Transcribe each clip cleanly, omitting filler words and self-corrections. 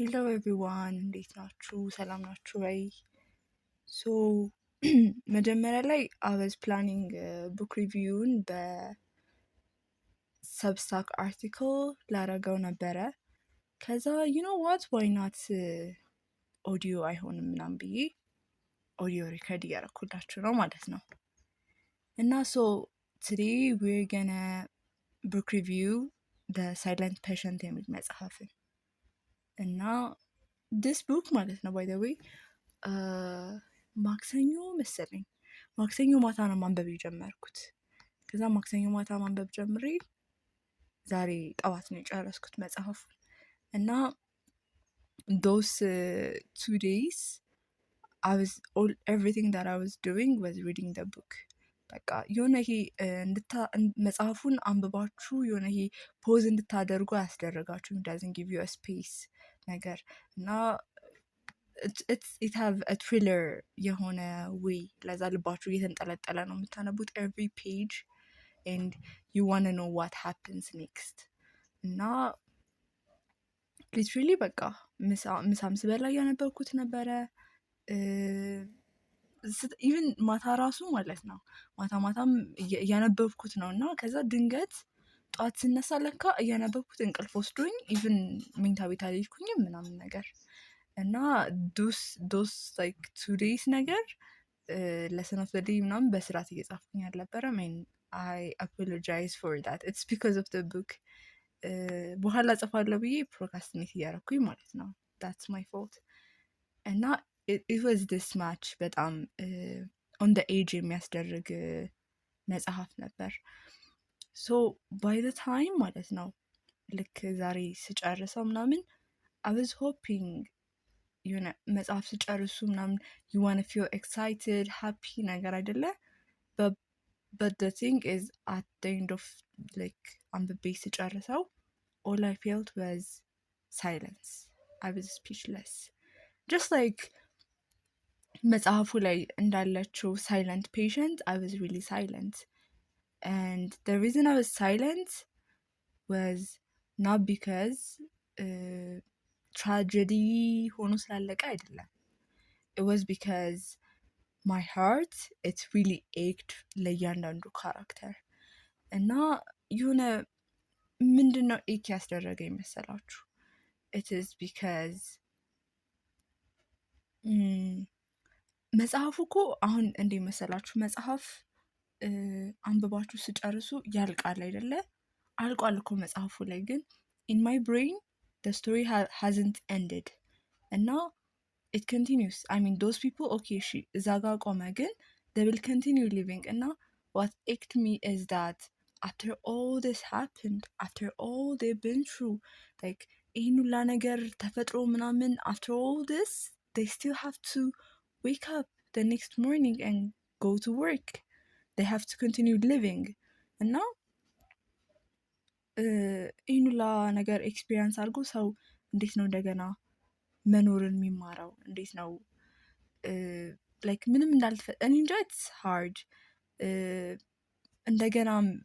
ሄሎ ኤቭሪዋን እንዴት ናችሁ? ሰላም ናችሁ ወይ? ሶ መጀመሪያ ላይ አወዝ ፕላኒንግ ቡክ ሪቪውን በሰብስታክ አርቲክል ላረገው ነበረ። ከዛ ዩኖ ዋት ዋይ ናት ኦዲዮ አይሆንም ምናምን ብዬ ኦዲዮ ሪከርድ እያረኩላችሁ ነው ማለት ነው። እና ሶ ቱዴይ ዊር ገነ ቡክ ሪቪው ሳይለንት ፔሸንት የሚል መጽሐፍን እና ዲስ ቡክ ማለት ነው ባይ ዘ ዌይ ማክሰኞ መሰለኝ ማክሰኞ ማታ ነው ማንበብ የጀመርኩት። ከዛ ማክሰኞ ማታ ማንበብ ጀምሬ ዛሬ ጠዋት ነው የጨረስኩት መጽሐፉን እና those 2 days everything that I was doing was reading the book. በቃ የሆነ ይሄ መጽሐፉን አንብባችሁ የሆነ ይሄ ፖዝ እንድታደርጉ አያስደረጋችሁም። doesn't give you a space ነገር እና it have a thriller የሆነ way ለዛ ልባችሁ እየተንጠለጠለ ነው የምታነቡት every page and you want to know what happens next እና literally በቃ ምሳም ስበላ እያነበብኩት ነበረ። ኢቭን ማታ ራሱ ማለት ነው ማታም እያነበብኩት ነው እና ከዛ ድንገት ጠዋት ስነሳ ለካ እያነበብኩት እንቅልፍ ወስዶኝ ኢቭን መኝታ ቤት አልሄድኩኝም ምናምን ነገር እና ዶስ ላይክ 2 days ነገር lesson of the day ምናምን በስርዓት እየጻፍኩኝ አልነበረም። I apologize for that. It's because of the book. በኋላ ጽፋለሁ ብዬ ፕሮካስቲኔት እያረኩኝ ማለት ነው። That's my fault. እና it was this much በጣም on the age የሚያስደርግ መጽሐፍ ነበር። so by the time ማለት ነው ልክ ዛሬ ስጨርሰው ምናምን I was hoping የሆነ መጽሐፍ ስጨርሱ ምናምን you want to feel excited happy ነገር አይደለ but the thing is at the end of like አንብቤ ስጨርሰው all I felt was silence. I was speechless. Just like መጽሐፉ ላይ እንዳለችው silent patient, I was really silent. And the reason I was silent was not because tragedy ሆኖ ስላለቀ አይደለም. It was because my heart, it really ached ለእያንዳንዱ ካራክተር እና የሆነ ምንድነው ኤክ ያስደረገኝ መሰላችሁ? It is because መጽሐፉ እኮ አሁን እንዴ መሰላችሁ መጽሐፍ አንብባችሁ ስጨርሱ ያልቃል አይደለ? አልቋል እኮ መጽሐፉ ላይ ግን in my brain the story hasn't ended እና it continues. I mean those people okay እሺ እዛ ጋር ቆመ ግን they will continue living እና what ached me is that after all this happened, after all they've been through, like ይህን ሁላ ነገር ተፈጥሮ ምናምን after all this they still have to wake up the next morning and go to work. They have to continue living. እና ይህን ሁላ ነገር ኤክስፒሪየንስ አድርጎ ሰው እንዴት ነው እንደገና መኖርን የሚማረው? እንዴት ነው like ምንም እንዳልተፈጠረ እኔ እንጃ it's hard.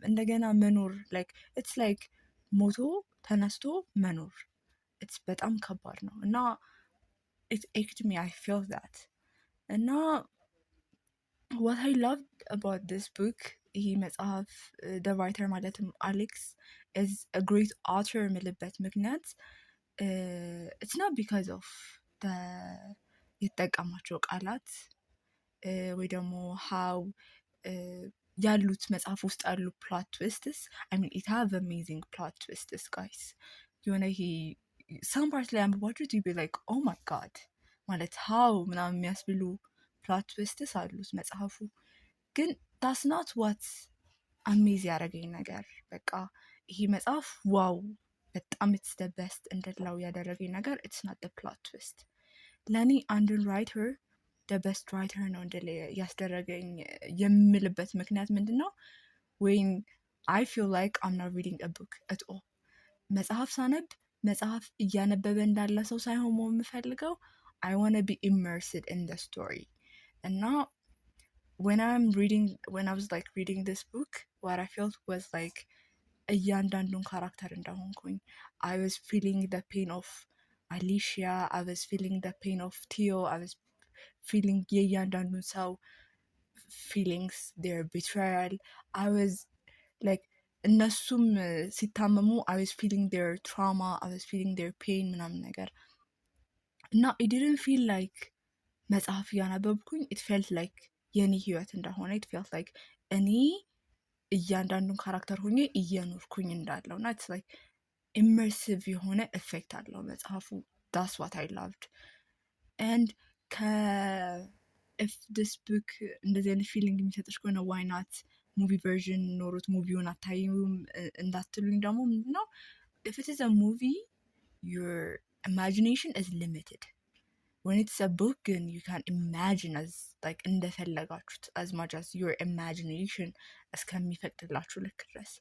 እንደገና መኖር like it's like ሞቶ ተነስቶ መኖር it's በጣም ከባድ ነው እና it ached me. I feel that. እና what I loved about this book ይሄ መጽሐፍ the writer ማለትም አሌክስ is a great author የምልበት ምክንያት it's not because of the የተጠቀማቸው ቃላት ወይ ደግሞ how ያሉት መጽሐፍ ውስጥ ያሉ plot twists. I mean it have amazing plot twists guys. የሆነ ይሄ some part ላይ አንብባችሁት you be like oh my god ማለት how ምናምን የሚያስብሉ plot twists አሉት መጽሐፉ ግን that's not what amazing ያደረገኝ ነገር በቃ ይሄ መጽሐፍ ዋው በጣም it's the best እንደላው ያደረገኝ ነገር it's not the plot twist. ለኔ አንድን writer the best writer ነው እንደለ ያስደረገኝ የምልበት ምክንያት ምንድነው? when I feel like I'm not reading a book at all. መጽሐፍ ሳነብ መጽሐፍ እያነበበ እንዳለ ሰው ሳይሆን የምፈልገው I want to be immersed in the story. እና when I was like reading this book, what I felt was like እያንዳንዱን ካራክተር እንደሆንኩኝ I was feeling the pain of Alicia, I was feeling the pain of Theo, I was feeling የእያንዳንዱን ሰው feelings, their betrayal. I was like እነሱም ሲታመሙ I was feeling their trauma, I was feeling their pain ምናምን ነገር እና it didn't feel like መጽሐፍ እያነበብኩኝ it felt like የኔ ህይወት እንደሆነ it felt like እኔ እያንዳንዱን ካራክተር ሆኜ እየኖርኩኝ እንዳለው እና it's like immersive የሆነ effect አለው መጽሐፉ. that's what I loved. and if this book እንደዚህ አይነት ፊሊንግ የሚሰጥሽ ከሆነ why not ሙቪ ቨርዥን ኖሮት ሙቪውን አታዩም እንዳትሉኝ ደግሞ ምንድነው if it is a movie your imagination is limited. when it's a book and you can imagine as like እንደፈለጋችሁት as much as your imagination እስከሚፈቅድላችሁ ልክ ድረስ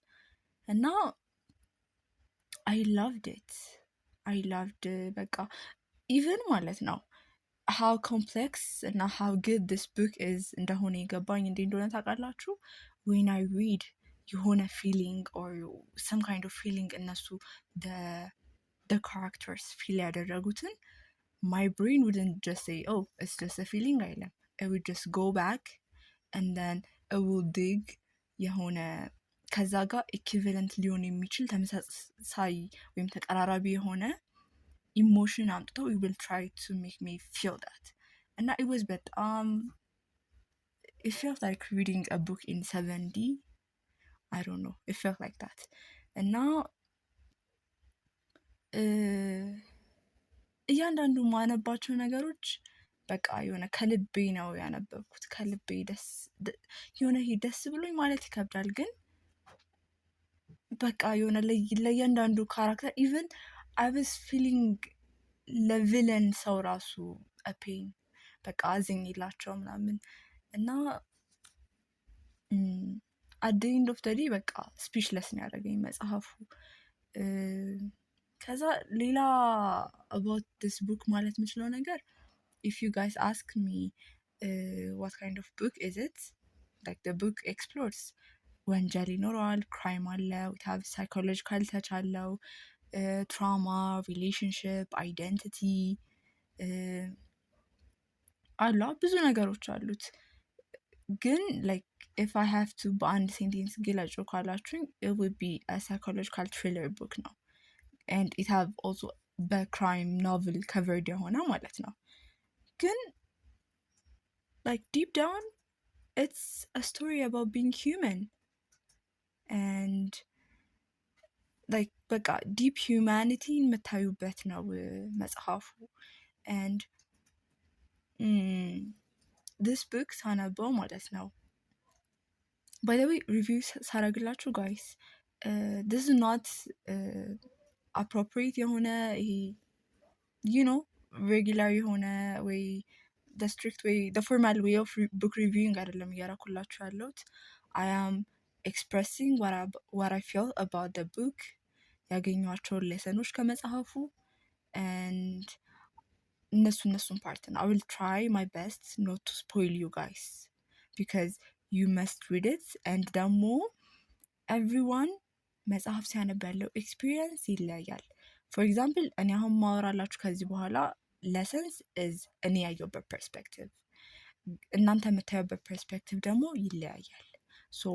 እና I loved it. I loved በቃ even ማለት ነው how complex እና how good this book is እንደሆነ የገባኝ እንዴ እንደሆነ ታውቃላችሁ when I read የሆነ feeling or some kind of feeling እነሱ the characters feel ያደረጉትን my brain wouldn't just say oh it's just a feeling አይለም it would just go back and then it will dig የሆነ ከዛ ጋር ኢኩቪለንት ሊሆን የሚችል ተመሳሳይ ወይም ተቀራራቢ የሆነ ኢሞሽን አምጥተው it will try to make me feel that and it was በጣም it felt like reading a book in 7D. I don't know, it felt like that. and now እያንዳንዱ ማነባቸው ነገሮች በቃ የሆነ ከልቤ ነው ያነበብኩት ከልቤ የሆነ ደስ ብሎኝ ማለት ይከብዳል ግን በቃ የሆነ ለእያንዳንዱ ካራክተር even I was feeling ለቪለን ሰው ራሱ ፔን በቃ አዝኜላቸው ምናምን እና at the end of the day በቃ ስፒችለስ ነው ያደረገኝ መጽሐፉ ከዛ ሌላ about this book ማለት የምችለው ነገር if you guys ask me what kind of book is it like the book explores ወንጀል ይኖረዋል ክራይም አለው it have psychological touch አለው trauma relationship identity አላ ብዙ ነገሮች አሉት ግን like if I have to በአንድ ሴንቴንስ ግለጹ ካላችሁኝ it would be a psychological thriller book ነው and it have also በክራይም novel covered የሆነ ማለት ነው ግን like deep down it's a story about being human and like በቃ deep humanity የምታዩበት ነው መጽሐፉ and this book ሳነበው ማለት ነው by the way review ሳረግላችሁ guys this is not appropriate የሆነ you know regular የሆነ ወይ the strict way the formal way of book reviewing አይደለም እያረኩላችሁ ያለሁት I am expressing what I feel about the book ያገኘኋቸውን ሌሰኖች ከመጽሐፉ and እነሱን part ነው I will try my best not to spoil you guys because you must read it and ደግሞ everyone መጽሐፍ ሲያነብ ያለው ኤክስፒሪየንስ ይለያያል for example እኔ አሁን ማወራላችሁ ከዚህ በኋላ lessons is እኔ ያየሁበት perspective እናንተ የምታዩበት perspective ደግሞ ይለያያል so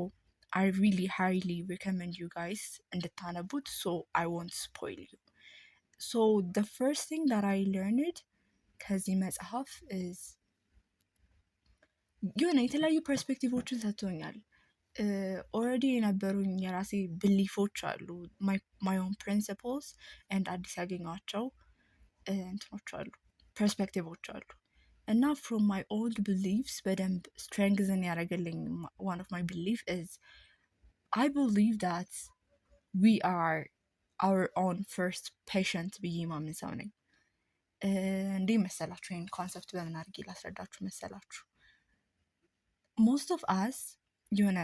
I really highly recommend you guys እንድታነቡት so I won't spoil you so the first thing that I learned ከዚህ መጽሐፍ is የሆነ የተለያዩ perspectiveዎችን ሰጥቶኛል already የነበሩኝ የራሴ beliefዎች አሉ my own principles and አዲስ ያገኘኋቸው እንትኖች አሉ perspectiveዎች አሉ እና from my old beliefs በደንብ strengthen ያደረገልኝ one of my belief is I believe that we are our own first patient ብዬ ማምን ሰው ነኝ እንዴ መሰላችሁ ይህን ኮንሰፕት በምን አድርጌ ላስረዳችሁ መሰላችሁ most of us የሆነ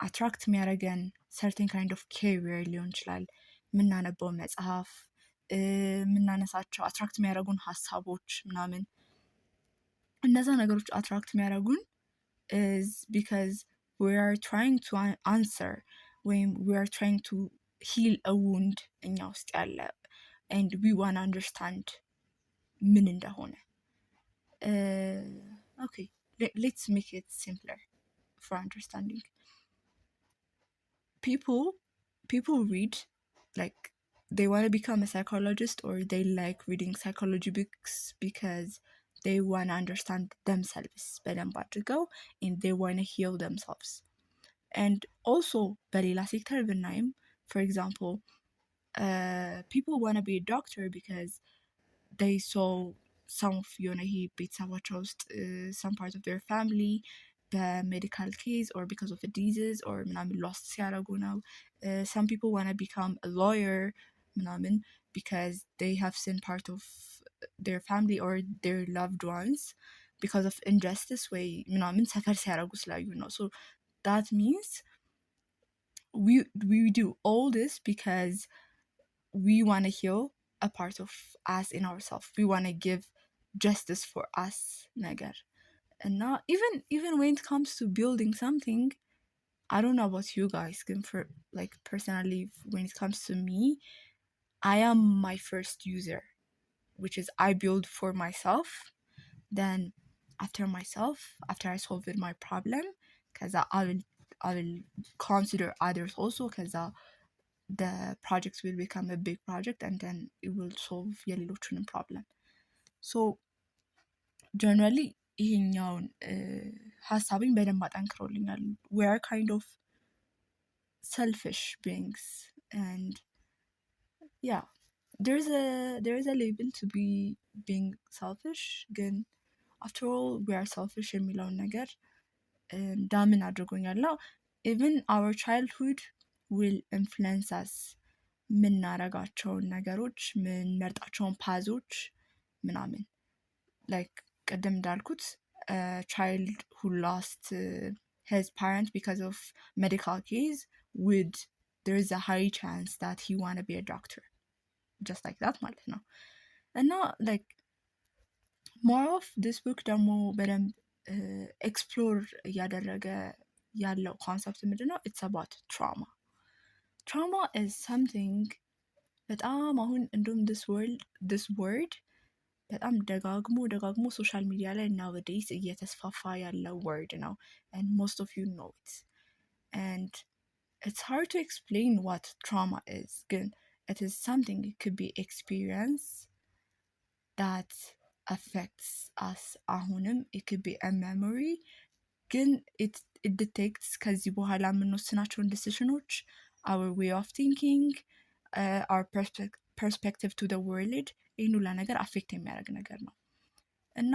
አትራክት የሚያደርገን certain kind of career ሊሆን ይችላል የምናነበው መጽሐፍ የምናነሳቸው አትራክት የሚያደርጉን ሀሳቦች ምናምን እነዛ ነገሮች አትራክት የሚያደርጉን is because we are trying to answer ወይም we are trying to heal a wound እኛ ውስጥ ያለ and we want to understand ምን እንደሆነ። Okay, let's make it simpler for understanding. People read, like, they want to become a psychologist, or they like reading psychology books because they want to understand themselves በደንብ አድርገው, and they want to heal themselves. And also በሌላ ሴክተር ብናይም, for example, people want to be a doctor because they saw some of የሆነ ይሄ ቤተሰባቸው ውስጥ some part of their family በሜዲካል ኬዝ or because of a disease or ምናምን lost ሲያደርጉ ነው. Some people want to become a lawyer ምናምን because they have seen part of their family or their loved ones because of injustice way ምናምን ሰፈር ሲያደርጉ ስላዩ ነው. So that means we do all this because we want to heal a part of us in ourselves. We want to give justice for us ነገር. And not even when it comes to building something, I don't know about you guys, for like personally, when it comes to me, I am my first user, which is I build for myself. Then after I solve my problem, because I will consider others also, because the projects will become a big project, and then it will solve የሌሎችንም problem. So generally ይሄኛውን ሀሳቤን በደንብ አጠንክሮልኛል. we are kind of selfish beings, and yeah, there is a label to be being selfish, ግን after all we are selfish የሚለውን ነገር እንዳምን አድርጎኛል. now even our childhood will influence us, ምናረጋቸውን ነገሮች፣ ምንመርጣቸውን ፓዞች ምናምን, like ቅድም እንዳልኩት child who lost his parent because of medical case there is a high chance that he want to be a doctor, just like that ማለት ነው. እና like more of this book ደግሞ በደንብ ኤክስፕሎር እያደረገ ያለው ኮንሰፕት ምንድን ነው? it's about trauma is something በጣም አሁን እንደውም this word በጣም ደጋግሞ ሶሻል ሚዲያ ላይ nowadays እየተስፋፋ ያለው word ነው, and most of you know it, and it's hard to explain what trauma is, ግን it is something, it could be experience that affects us አሁንም, it could be a memory, ግን it detects ከዚህ በኋላ የምንወስናቸውን decisions, our way of thinking, our perspective to the world, ይህን ሁላ ነገር አፌክት የሚያደርግ ነገር ነው። እና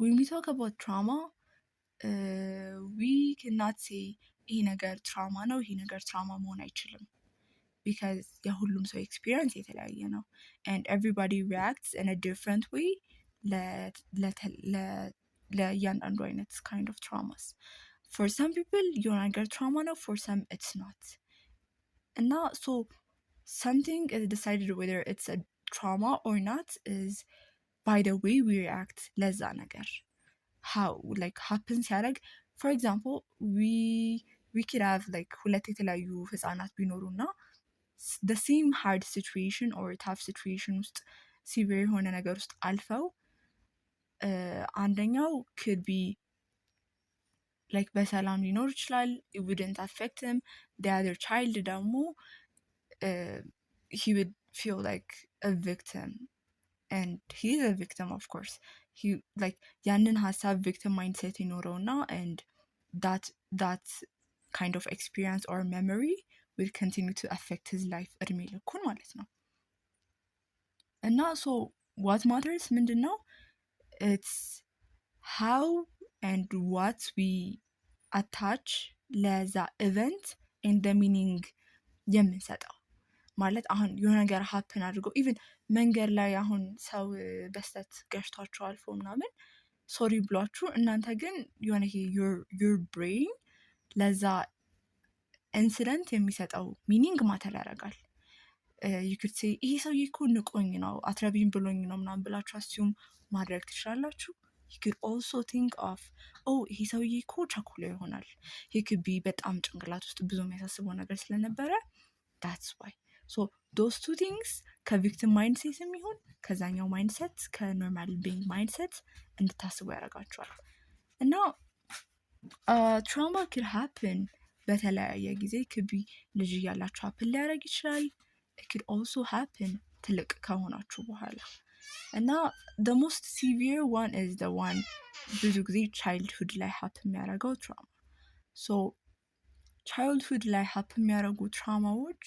when we talk about trauma, we cannot say ይሄ ነገር ትራማ ነው፣ ይሄ ነገር ትራማ መሆን አይችልም፣ because የሁሉም ሰው ኤክስፒሪየንስ የተለያየ ነው, and everybody reacts in a different way ለእያንዳንዱ አይነት kind of traumas. for some people የሆነ ነገር ትራማ ነው, for some it's not. እና so something is decided whether it's a trauma or not is by the way we react ለዛ ነገር, how like happens ሲያደርግ. for example, we could have like ሁለት የተለያዩ ህፃናት ቢኖሩና the same hard situation or tough situation ውስጥ severe የሆነ ነገር ውስጥ አልፈው አንደኛው could be like በሰላም ሊኖር ይችላል, it wouldn't affect him. the other child ደግሞ he would feel like a victim, and he is a victim, of course. he like ያንን ሀሳብ victim mindset ይኖረውና, and that kind of experience or memory will continue to affect his life እድሜ ልኩን ማለት ነው። እና so what matters ምንድን ነው? it's how and what we attach ለዛ event and the meaning የምንሰጠው ማለት አሁን የሆነ ነገር ሀፕን አድርጎ ኢቭን መንገድ ላይ አሁን ሰው በስተት ገጭቷችሁ አልፎ ምናምን ሶሪ ብሏችሁ እናንተ ግን የሆነ ይሄ your brain ለዛ ኢንሲደንት የሚሰጠው ሚኒንግ ማተር ያደርጋል። you could say ይሄ ሰውዬ እኮ ንቆኝ ነው አትረቢም ብሎኝ ነው ምናምን ብላችሁ አስዩም ማድረግ ትችላላችሁ። you could also think of ይሄ ሰውዬ እኮ ቸኩሎ ይሆናል፣ he could be በጣም ጭንቅላት ውስጥ ብዙ የሚያሳስበው ነገር ስለነበረ that's why. so those two things ከቪክቲም ማይንድሴት የሚሆን ከዛኛው ማይንድሴት ከኖርማል ቢንግ ማይንድሴት እንድታስቡ ያደርጋቸዋል። እና ትራውማ ክድ ሃፕን በተለያየ ጊዜ ክቢ ልጅ እያላችሁ ሃፕን ሊያደርግ ይችላል። ክድ ኦልሶ ሃፕን ትልቅ ከሆናችሁ በኋላ እና the most severe one is the one ብዙ ጊዜ ቻይልድሁድ ላይ ሃፕን የሚያደርገው ትራውማ። ሶ ቻይልድሁድ ላይ ሃፕን የሚያደርጉ ትራውማዎች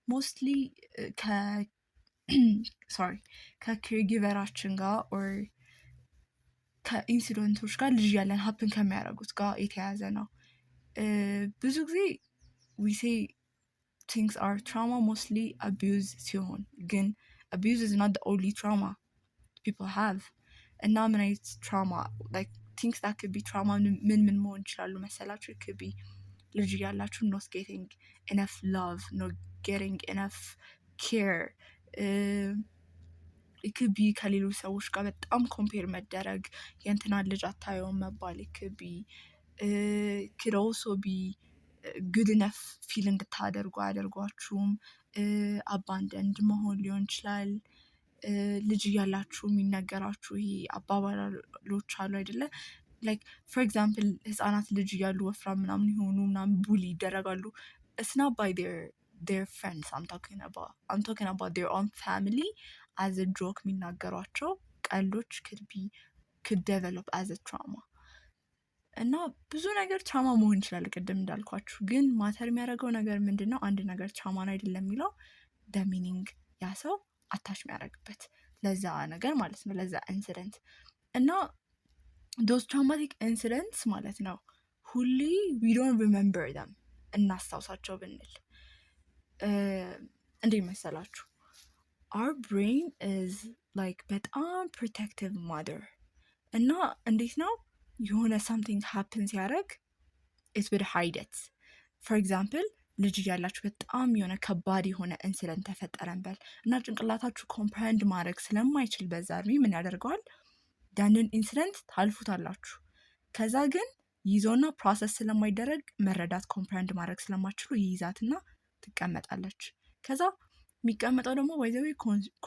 ሞስትሊ ከኬርጊቨራችን ጋር ኦር ከኢንሲደንቶች ጋር ልጅ ያለን ሃፕን ከሚያደርጉት ጋር የተያያዘ ነው። ብዙ ጊዜ we say things are trauma mostly abuse ሲሆን ግን abuse is not the only trauma people have. እና ምን አይነት trauma like things that could be trauma ምን መሆን ይችላሉ መሰላችሁ? it could be ልጅ ያላችሁ not getting enough love, not getting enough care, it could be ከሌሎች ሰዎች ጋር በጣም ኮምፔር መደረግ፣ የእንትናን ልጅ አታየውም መባል፣ it could also be good enough ፊል እንድታደርጉ አያደርጓችሁም፣ አባንደንድ መሆን ሊሆን ይችላል። ልጅ እያላችሁ የሚነገራችሁ ይሄ አባባሎች አሉ አይደለ? like for example ህፃናት ልጅ እያሉ ወፍራም ምናምን የሆኑ ምናምን ቡሊ ይደረጋሉ። it's not by their friends I'm talking about their own family as a joke የሚናገሯቸው ቀልዶች could develop as a trauma። እና ብዙ ነገር ትራማ መሆን ይችላል ቅድም እንዳልኳችሁ። ግን ማተር የሚያደርገው ነገር ምንድነው? አንድ ነገር ትራማን አይደለም የሚለው the meaning ያ ሰው አታች የሚያደርግበት ለዛ ነገር ማለት ነው፣ ለዛ ኢንሲደንት። እና those traumatic incidents ማለት ነው ሁሌ we don't remember them እናስታውሳቸው ብንል እንዴት መሰላችሁ? our brain is like በጣም protective mother። እና እንዴት ነው የሆነ something happen ሲያደርግ it would hide it. for example ልጅ እያላችሁ በጣም የሆነ ከባድ የሆነ ኢንሲደንት ተፈጠረን በል እና ጭንቅላታችሁ ኮምፕሬንድ ማድረግ ስለማይችል በዛ እድሜ ምን ያደርገዋል? ያንን ኢንሲደንት ታልፉታላችሁ። ከዛ ግን ይዞና ፕሮሰስ ስለማይደረግ መረዳት ኮምፕሬንድ ማድረግ ስለማችሉ ይይዛትና ትቀመጣለች። ከዛ የሚቀመጠው ደግሞ ወይዘዊ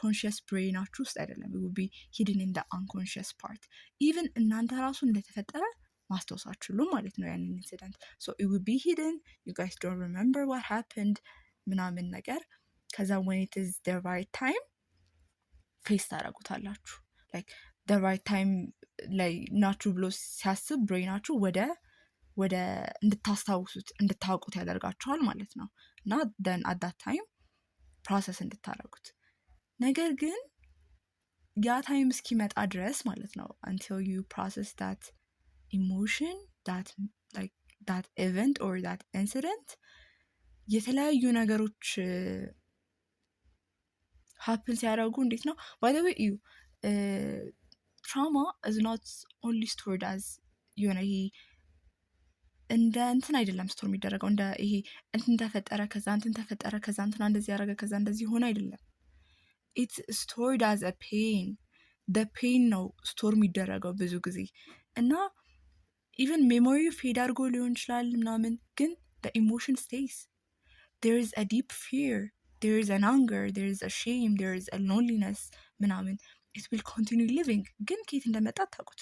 ኮንሽስ ብሬናችሁ ውስጥ አይደለም፣ it will be hidden in the unconscious part. even እናንተ ራሱ እንደተፈጠረ ማስታወሳችሁሉ ማለት ነው ያንን ኢንሲደንት። so it will be hidden, you guys don't remember what happened ምናምን ነገር። ከዛ when it is the right time ፌስ ታደርጉታላችሁ። like the right time ላይ ናችሁ ብሎ ሲያስብ ብሬናችሁ ወደ እንድታስታውሱት እንድታውቁት ያደርጋችኋል ማለት ነው። እና then at that time ፕሮሰስ እንድታደርጉት። ነገር ግን ያ ታይም እስኪመጣ ድረስ ማለት ነው until you process that emotion, that event or that incident የተለያዩ ነገሮች happen ሲያደርጉ እንዴት ነው by the way trauma is not only stored as የሆነ ይሄ እንደ እንትን አይደለም ስቶር የሚደረገው እንደ ይሄ እንትን ተፈጠረ ከዛ እንትን ተፈጠረ ከዛ እንትን እንደዚህ ያደረገ ከዛ እንደዚህ ሆነ አይደለም። it's stored as a pain. the pain ነው ስቶር የሚደረገው ብዙ ጊዜ። እና even memory ፌድ አድርጎ ሊሆን ይችላል ምናምን፣ ግን the emotion stays. there is a deep fear, there is an anger, there is a shame, there is a loneliness ምናምን it will continue living። ግን ከየት እንደመጣ አታውቁት።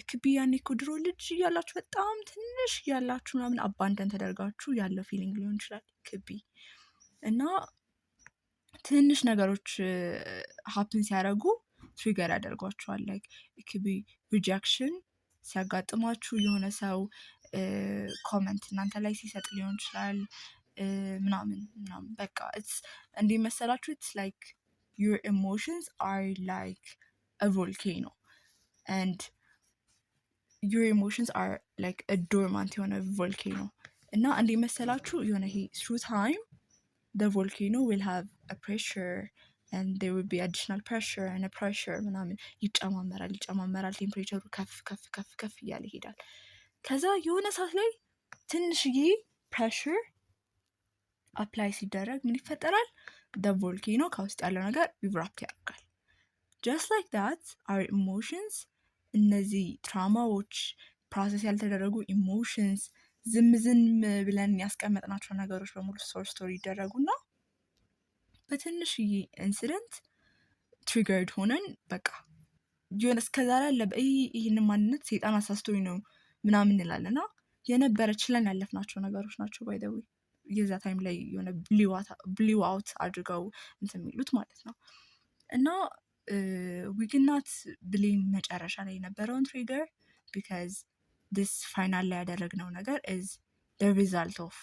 ክቢ ያኔ እኮ ድሮ ልጅ እያላችሁ በጣም ትንሽ እያላችሁ ምናምን አባንደን ተደርጋችሁ ያለው ፊሊንግ ሊሆን ይችላል ክቢ። እና ትንሽ ነገሮች ሀፕን ሲያደርጉ ትሪገር ያደርጓችኋል። like ክቢ ሪጀክሽን ሲያጋጥማችሁ የሆነ ሰው ኮመንት እናንተ ላይ ሲሰጥ ሊሆን ይችላል ምናምን በቃ እንዲህ መሰላችሁ it's like your emotions are like a volcano and your emotions are like a dormant የሆነ volcano። እና እንዲህ መሰላችሁ የሆነ ይሄ through time the volcano will have a pressure and there will be additional pressure and a pressure ምናምን ይጨማመራል ቴምፕሬቸሩ ከፍ እያለ ይሄዳል። ከዛ የሆነ ሰዓት ላይ ትንሽዬ pressure apply ሲደረግ ምን ይፈጠራል? the volcano ከውስጥ ያለው ነገር erupt ያደርጋል። just like that our emotions እነዚህ ትራማዎች ፕሮሰስ ያልተደረጉ ኢሞሽንስ ዝም ብለን ያስቀመጥናቸው ነገሮች በሙሉ ስቶሪ ይደረጉና በትንሽዬ ኢንሲደንት ትሪገርድ ሆነን በቃ የሆነ እስከዛሬ አለ ይህን ማንነት ሴጣን አሳስቶኝ ነው ምናምን እንላለን እና የነበረ ችለን ያለፍናቸው ነገሮች ናቸው። ባይ ዘ ዌይ የዛ ታይም ላይ የሆነ ብሊው አውት አድርገው እንትን የሚሉት ማለት ነው። እና ዊክናት ብሌም መጨረሻ ላይ የነበረውን ትሪገር ቢካዝ ዲስ ፋይናል ላይ ያደረግነው ነገር ኢዝ the result of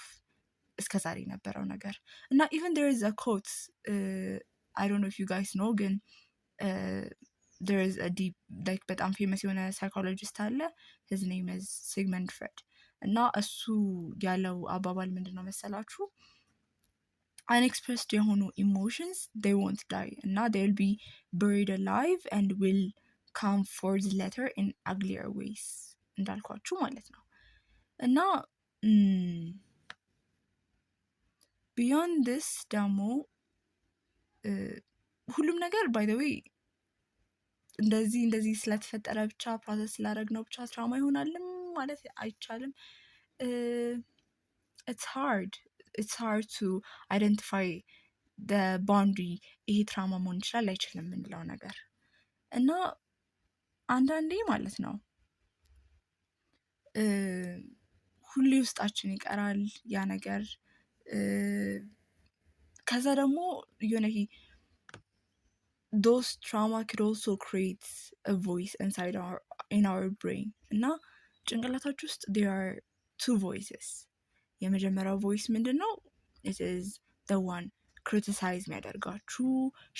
እስከዛሬ የነበረው ነገር እና even there is a quote I don't know if you guys know ግን there is a deep like በጣም ፌመስ የሆነ ሳይኮሎጂስት አለ his name is Sigmund Freud እና እሱ ያለው አባባል ምንድን ነው መሰላችሁ? unexpressed የሆኑ emotions they won't die እና they will be buried alive and will come forth later in uglier ways እንዳልኳችሁ ማለት ነው። እና beyond this ደግሞ ሁሉም ነገር by the way እንደዚህ ስለተፈጠረ ብቻ ፕሮሰስ ስላደረግነው ብቻ ትራውማ ይሆናልም ማለት አይቻልም። it's hard to identify the boundary ይሄ ትራውማ መሆን ይችላል አይችልም የምንለው ነገር እና አንዳንዴ ማለት ነው ሁሌ ውስጣችን ይቀራል ያ ነገር። ከዛ ደግሞ የሆነ ይሄ those trauma could also create a voice inside in our brain እና ጭንቅላታችሁ ውስጥ there are two voices። የመጀመሪያው voice ምንድን ነው? it is the one criticize የሚያደርጋችሁ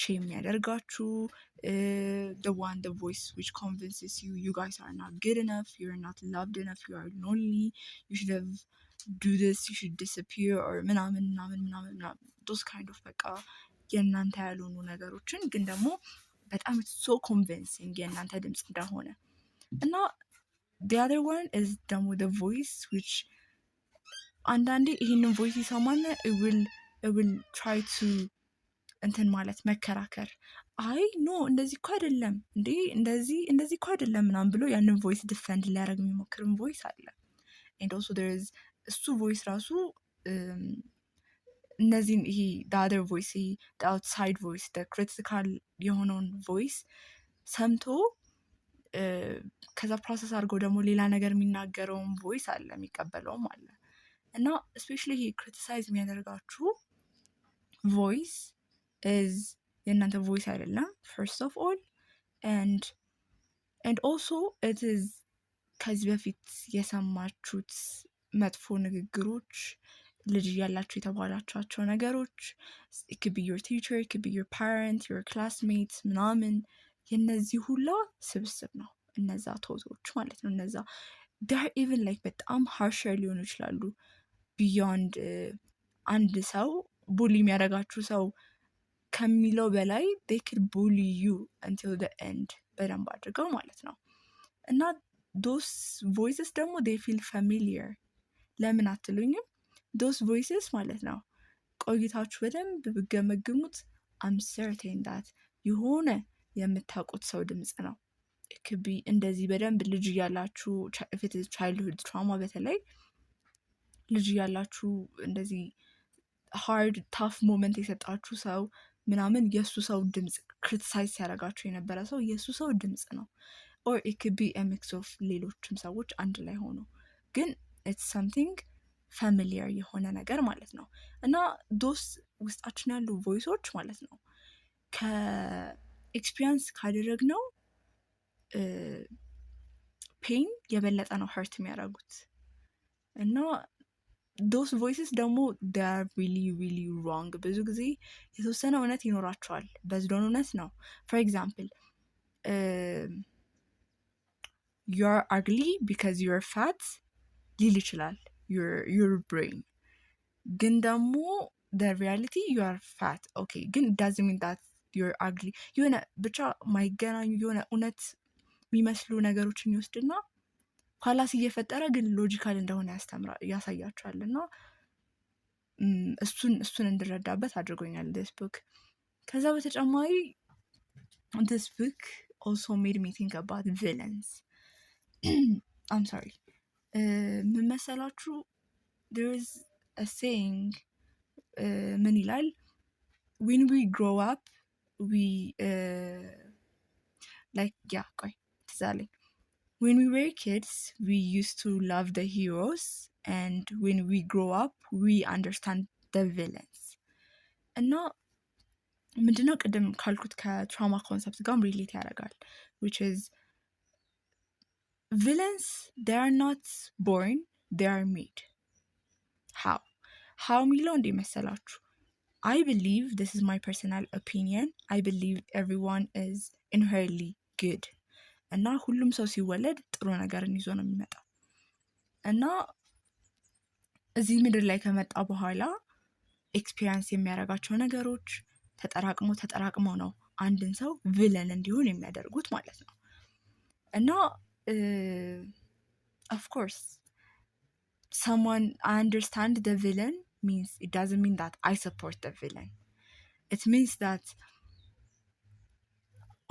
shame የሚያደርጋችሁ the voice which convinces you guys are not good enough, you're not loved enough, you are lonely, you should have do this, you should disappear or ምናምን those kind of በቃ የእናንተ ያልሆኑ ነገሮችን ግን ደግሞ በጣም so convincing የእናንተ ድምፅ እንደሆነ እና the other one is ደግሞ the voice which አንዳንዴ ይህንን voice ይሰማና it will try to እንትን ማለት መከራከር አይ ኖ እንደዚህ እኮ አይደለም እንዴ እንደዚህ እኮ አይደለም ምናምን ብሎ ያንን voice defend ሊያደርግ የሚሞክርም voice አለ። and also there is እሱ voice ራሱ እነዚህን ይሄ the other voice the outside voice the critical የሆነውን voice ሰምቶ ከዛ ፕሮሰስ አድርጎ ደግሞ ሌላ ነገር የሚናገረውን voice አለ የሚቀበለውም አለ እና especially ይሄ criticize የሚያደርጋችሁ voice is የእናንተ voice አይደለም first of all and also it is ከዚህ በፊት የሰማችሁት መጥፎ ንግግሮች ልጅ ያላችሁ የተባላችኋቸው ነገሮች it could be your teacher, it could be your parent, your classmates ምናምን የነዚህ ሁላ ስብስብ ነው እነዛ ቶቶች ማለት ነው። እነዛ they're even like በጣም harsher ሊሆኑ ይችላሉ beyond አንድ ሰው ቡሊ የሚያደርጋችሁ ሰው ከሚለው በላይ they could bully you until the end በደንብ አድርገው ማለት ነው። እና those voices ደግሞ they feel familiar ለምን አትሉኝም? those voices ማለት ነው ቆይታችሁ በደንብ ብገመግሙት I'm certain that የሆነ የምታውቁት ሰው ድምፅ ነው። it could be እንደዚህ በደንብ ልጅ እያላችሁ if it is childhood trauma በተለይ ልጅ እያላችሁ እንደዚህ hard tough moment የሰጣችሁ ሰው ምናምን የእሱ ሰው ድምፅ criticize ሲያደርጋችሁ የነበረ ሰው የእሱ ሰው ድምፅ ነው። or it could be a mix of ሌሎችም ሰዎች አንድ ላይ ሆኖ ግን it's something familiar የሆነ ነገር ማለት ነው። እና those ውስጣችን ያሉ ቮይሶች ማለት ነው ከኤክስፒሪየንስ ካደረግነው ፔን የበለጠ ነው hurt የሚያደርጉት እና those voices ደግሞ they are really really wrong። ብዙ ጊዜ የተወሰነ እውነት ይኖራቸዋል በዝዶን እውነት ነው። for example you're ugly because you're fat ሊል ይችላል your brain ግን ደግሞ the reality you are fat okay ግን it doesn't mean that you're ugly የሆነ ብቻ ማይገናኙ የሆነ እውነት የሚመስሉ ነገሮችን ይወስድና ፋላሲ እየፈጠረ ግን ሎጂካል እንደሆነ ያሳያችኋል እና እሱን እንድረዳበት አድርጎኛል this book። ከዛ በተጨማሪ this book also made me think about villains I'm sorry ምን መሰላችሁ there is a saying ምን ይላል when we grow up we ቆይ ትዝ አለኝ when we were kids we used to love the heroes and when we grow up we understand the villains እና ምንድነው ቅድም ካልኩት ከትራውማ ኮንሰፕት ጋርም ሪሌት ያደርጋል which is villains they are not born they are made how የሚለው እንደ መሰላችሁ I believe this is my personal opinion I believe everyone is inherently good እና ሁሉም ሰው ሲወለድ ጥሩ ነገርን ይዞ ነው የሚመጣው እና እዚህ ምድር ላይ ከመጣ በኋላ ኤክስፒሪየንስ የሚያደርጋቸው ነገሮች ተጠራቅመው ነው አንድን ሰው ቪለን እንዲሆን የሚያደርጉት ማለት ነው እና of course someone understand the villain means it doesn't mean that I support the villain it means that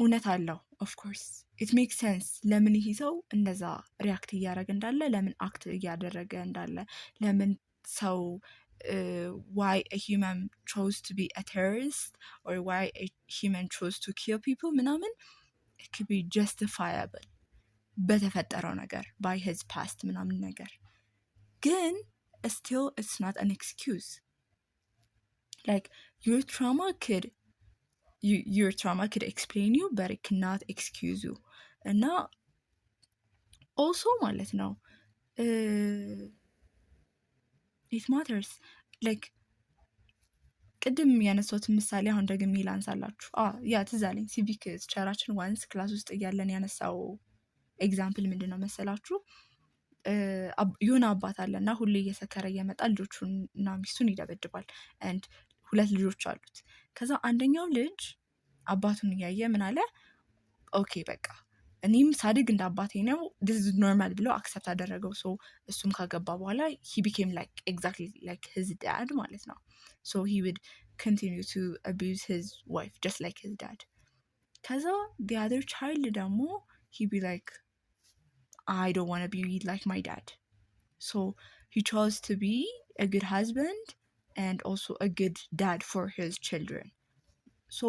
እውነት አለው of course it makes sense ለምን ይሄ ሰው እንደዛ ሪያክት እያደረገ እንዳለ ለምን አክት እያደረገ እንዳለ ለምን ሰው why a human chose to be a terrorist or why a human chose to kill people ምናምን it could be justifiable በተፈጠረው ነገር by his past ምናምን ነገር ግን still it's not an excuse like your trauma could explain you but it cannot excuse you እና also ማለት ነው it matters like ቅድም ያነሳሁት ምሳሌ አሁን ደግሜ ላንሳላችሁ ያ ትዝ አለኝ ሲቪክ ቸራችን ዋንስ ክላስ ውስጥ እያለን ያነሳው ኤግዛምፕል ምንድነው መሰላችሁ የሆነ አባት አለና ሁሌ እየሰከረ እየመጣ ልጆቹን እና ሚስቱን ይደበድባል and ሁለት ልጆች አሉት ከዛ አንደኛው ልጅ አባቱን እያየ ምን አለ ኦኬ በቃ እኔም ሳድግ እንደ አባቴ ነው this is normal ብሎ አክሰፕት አደረገው so እሱም ካገባ በኋላ he became like exactly like his dad ማለት ነው so he would continue to abuse his wife just like his dad ከዛ the other child ደግሞ he be like I don't want to be like my dad so he chose to be a good husband and also a good dad for his children so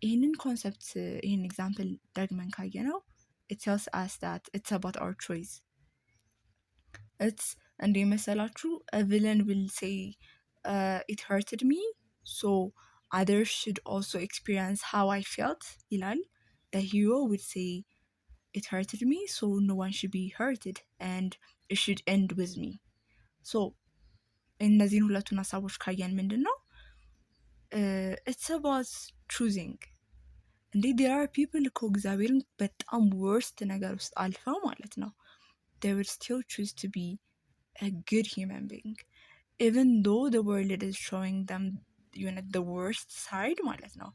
ይህንን ኮንሰፕት ይህን ኤግዛምፕል ደግመን ካየነው it tells us that it's about our choice it's እንደ መሰላችሁ a villain will say it hurted me so others should also experience how I felt ይላል the hero would say it hurted me so no one should be hurted and it should end with me so እነዚህን ሁለቱን ሀሳቦች ካየን ምንድነው it's about choosing indeed there are people እኮ እግዚአብሔርን በጣም worst ነገር ውስጥ አልፈው ማለት ነው they will still choose to be a good human being even though the world is showing them the worst side ማለት ነው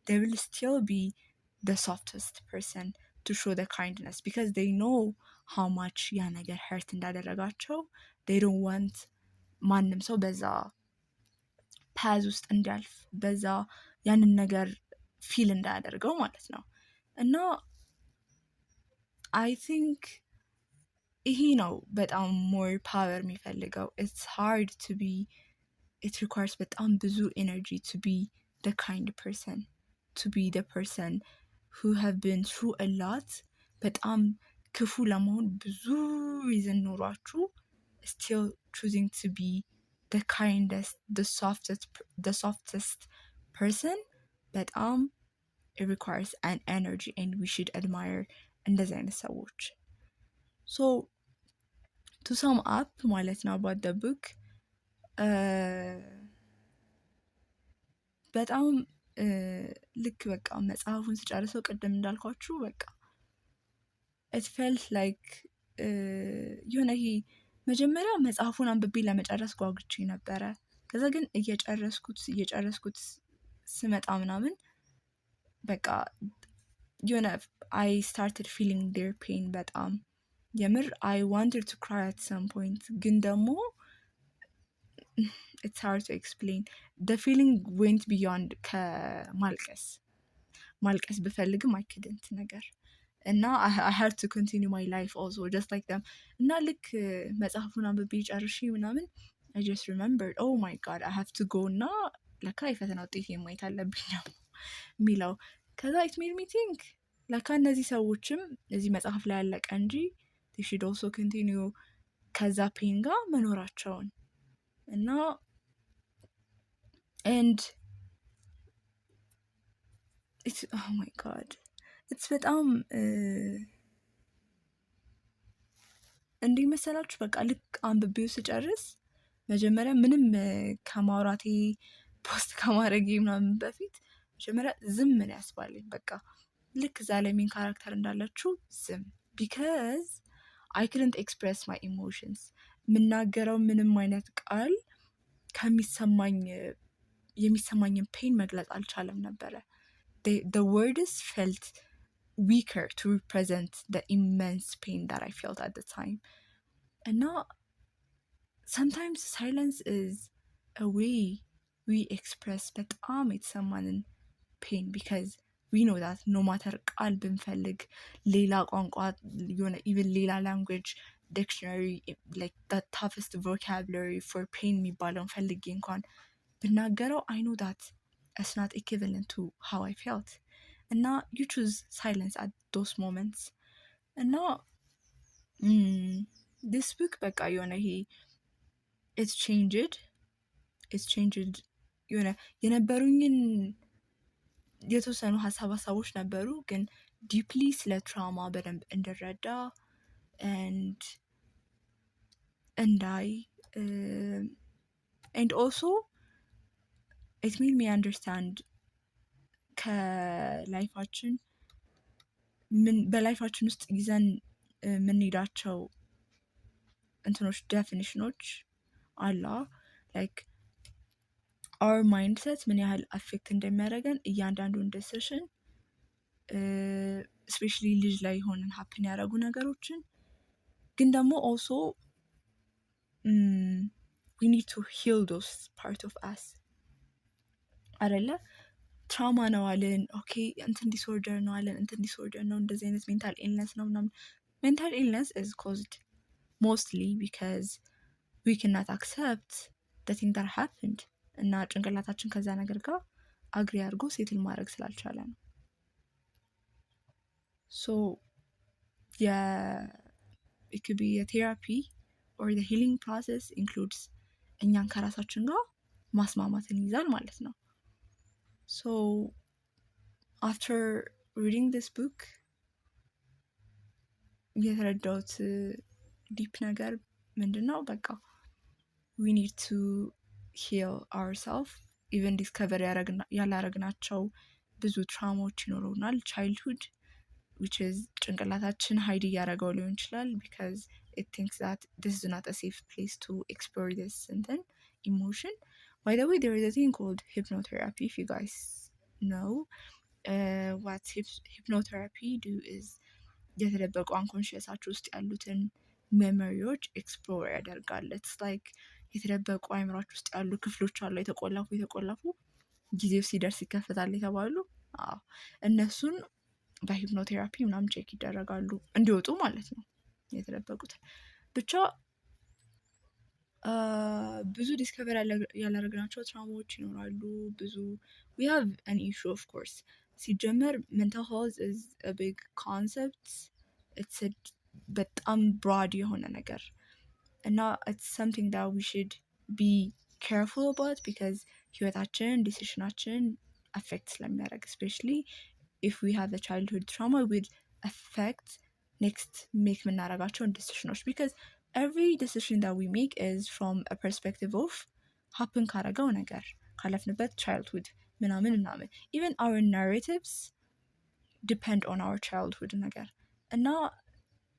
they will still be the softest person to show the kindness because they know how much ያ ነገር hurt እንዳደረጋቸው they don't want ማንም ሰው በዛ ፓዝ ውስጥ እንዲያልፍ በዛ ያንን ነገር ፊል እንዳያደርገው ማለት ነው እና I think ይሄ ነው በጣም more power የሚፈልገው it's hard to be it requires በጣም ብዙ energy to be the kind person to be the person who have been through a lot በጣም ክፉ ለመሆን ብዙ reason ኖሯችሁ still choosing to be the kindest the softest person በጣም it requires an energy and we should admire እንደዚህ አይነት ሰዎች so to sum up ማለት ነው about the book በጣም ልክ በቃ መጽሐፉን ስጨርሰው ቅድም እንዳልኳችሁ በቃ it felt like የሆነ ይሄ መጀመሪያ መጽሐፉን አንብቤ ለመጨረስ ጓጉቼ ነበረ ከዛ ግን እየጨረስኩት ስመጣ ምናምን በቃ የሆነ I started feeling their pain በጣም የምር I wanted to cry at some point ግን ደግሞ it's hard to explain the feeling went beyond ማልቀስ ብፈልግም I couldn't ነገር እና I had to continue my life also just like them እና ልክ መጽሐፉን አንብቤ ጨርሼ ምናምን I just remembered oh my god I have to go እና ለካ የፈተና ውጤት ማየት አለብኝ ነው የሚለው። ከዛ ኢት ሜድ ሚ ቲንክ ለካ እነዚህ ሰዎችም እዚህ መጽሐፍ ላይ ያለቀ እንጂ they should also continue ከዛ ፔን ጋር መኖራቸውን እና and it's oh my god it's በጣም እንዲህ መሰላችሁ። በቃ ልክ አንብቤው ስጨርስ መጀመሪያ ምንም ከማውራቴ ፖስት ከማድረጌ ምናምን በፊት መጀመሪያ ዝም ምን ያስባለኝ በቃ ልክ እዛ ላይ ሜን ካራክተር እንዳለችው ዝም because I couldn't express my emotions የምናገረው ምንም አይነት ቃል የሚሰማኝን ፔን መግለጽ አልቻለም ነበረ። the words felt weaker to represent the immense pain that I felt at the time. And now sometimes silence is a way we express በጣም የተሰማንን pain because we know that no matter ቃል ብንፈልግ ሌላ ቋንቋ የሆነ even ሌላ language dictionary like the toughest vocabulary for pain የሚባለውን ፈልጌ እንኳን ብናገረው I know that it's not equivalent to how I felt. And now you choose silence at those moments. And now this book በቃ የሆነ ይሄ it's changed የሆነ የነበሩኝን የተወሰኑ ሀሳቦች ነበሩ ግን ዲፕሊ ስለ ትራውማ በደንብ እንድረዳ and እንዳይ and also it made me understand ከላይፋችን በላይፋችን ውስጥ ይዘን የምንሄዳቸው እንትኖች ዴፊኒሽኖች አላ like our mindset ምን ያህል አፌክት እንደሚያደርገን እያንዳንዱን ዲሲሽን especially ልጅ ላይ ሆነን ሀፕን ያደረጉ ነገሮችን ግን ደግሞ also we need to heal those part of us አይደለ ትራውማ ነው አለን ኦኬ እንትን ዲስኦርደር ነው አለን እንትን ዲስኦርደር ነው እንደዚህ አይነት ሜንታል ኢልነስ ነው ምናምን mental illness is caused mostly because we cannot accept the thing that happened እና ጭንቅላታችን ከዛ ነገር ጋር አግሪ አድርጎ ሴትል ማድረግ ስላልቻለ ነው። so it could be a therapy or the healing process includes እኛን ከራሳችን ጋር ማስማማትን ይዛል ማለት ነው። so after reading this book የተረዳሁት ዲፕ ነገር ምንድነው በቃ we need to heal ourselves even discover ያላረግናቸው ብዙ ትራውማዎች ይኖሩናል childhood which is ጭንቅላታችን ሃይድ እያደረገው ሊሆን ይችላል because it thinks that this is not a safe place to explore this emotion. By the way, there is a thing called hypnotherapy. If you guys know what hypnotherapy do is የተደበቁ አንኮንሽየሳችሁ ውስጥ ያሉትን ሜሞሪዎች ኤክስፕሎር ያደርጋል። it's like የተደበቁ አይምሯችሁ ውስጥ ያሉ ክፍሎች አሉ የተቆለፉ ጊዜው ሲደርስ ይከፈታል የተባሉ እነሱን በሂፕኖቴራፒ ምናምን ቼክ ይደረጋሉ እንዲወጡ ማለት ነው የተደበቁት። ብቻ ብዙ ዲስከቨር ያላረግናቸው ትራውማዎች ይኖራሉ። ብዙ we have an issue of course. ሲጀመር mental health is a big concept. it's a በጣም broad የሆነ ነገር እና it's something that we should be careful about because ህይወታችን ዲሲሽናችን affect ስለሚያደርግ especially if we have a childhood trauma would affect next make የምናደርጋቸውን decisions because every decision that we make is from a perspective of happen ካረገው ነገር ካለፍንበት childhood ምናምን even our narratives depend on our childhood ነገር እና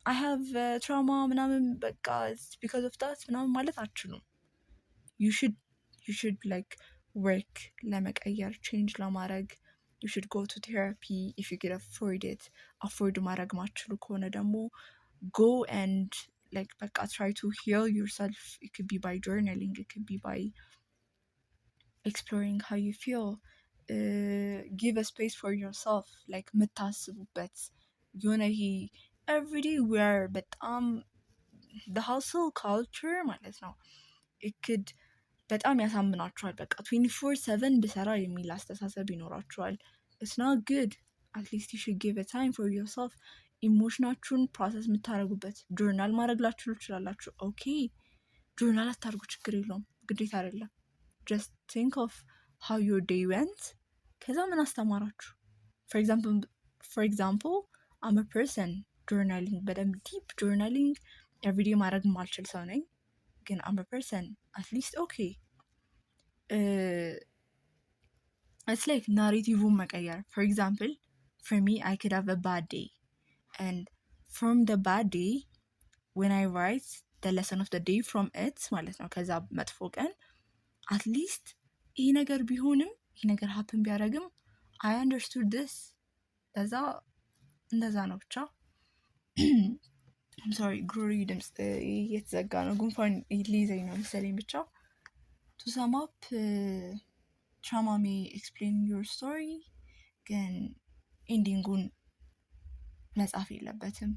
I have trauma ምናምን በቃ because of that ምናምን ማለት አትችሉም። you should like work ለመቀየር change ለማድረግ you should go to therapy if you can afford ማድረግ ማትችሉ ከሆነ ደግሞ go and like በቃ try to heal yourself. It could be by journaling, it could be by exploring how you feel. Give a space for yourself like ምታስቡበት የሆነ ይሄ everyday we are በጣም the hustle culture ማለት ነው it could በጣም ያሳምናችኋል። በቃ 24/7 ብሰራ የሚል አስተሳሰብ ይኖራችኋል። it's not good. at least you should give a time for yourself. ኢሞሽናችሁን ፕሮሰስ የምታደርጉበት ጆርናል ማድረግ ላችሁ ትችላላችሁ። ኦኬ ጆርናል አታርጉ፣ ችግር የለውም፣ ግዴታ አይደለም። just think of how your day went። ከዛ ምን አስተማራችሁ? for example I'm a person journaling በደንብ ዲፕ journaling everyday ማድረግ ማልችል ሰው ነኝ። ግን I'm a person at least okay it's like narrative መቀየር። for example for me I could have a bad day and from the bad day when I write the lesson of the day from it ማለት ነው ከዛ መጥፎ ቀን at least ይሄ ነገር ቢሆንም ይሄ ነገር happen ቢያደርግም I understood this ለዛ እንደዛ ነው ብቻ I'm sorry ጉሮሮዬ ድምፅ እየተዘጋ ነው፣ ጉንፋን ሊይዘኝ ነው መሰለኝ። ብቻ to sum up trauma may explain your story ግን ኤንዲንጉን መጻፍ የለበትም።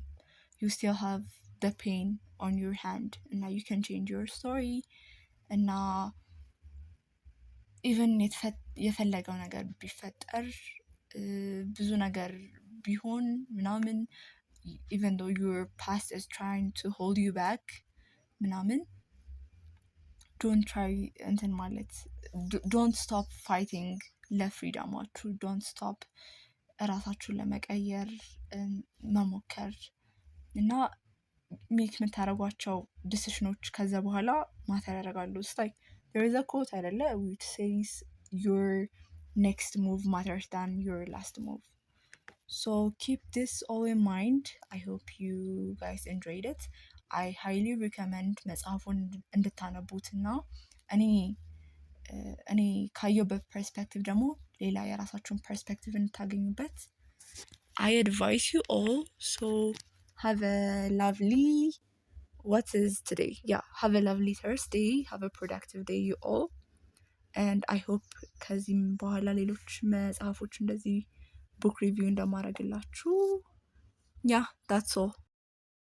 you still have the pain on your hand እና you can change your story እና even የፈለገው ነገር ቢፈጠር ብዙ ነገር ቢሆን ምናምን even though your past is trying to hold you back ምናምን don't try እንትን ማለት don't stop fighting ለፍሪደማችሁ don't stop እራሳችሁን ለመቀየር መሞከር እና ሜክ የምታደርጓቸው ዲሲሽኖች ከዛ በኋላ ማተር ያደርጋሉ። ስታይ there is a quote አይደለ which says your next move matters than your last move. So keep this all in mind. I hope you guys enjoyed it. I highly recommend መጽሐፉን እንድታነቡትና እኔ ካየሁበት ፐርስፔክቲቭ ደግሞ ሌላ የራሳችሁን ፐርስፔክቲቭ እንድታገኙበት I advise you all. So have a lovely what is today? Yeah, have a lovely Thursday. Have a productive day you all. And I hope ከዚህም በኋላ ሌሎች መጽሐፎች እንደዚህ book review እንደማደርግላችሁ. Yeah, that's all.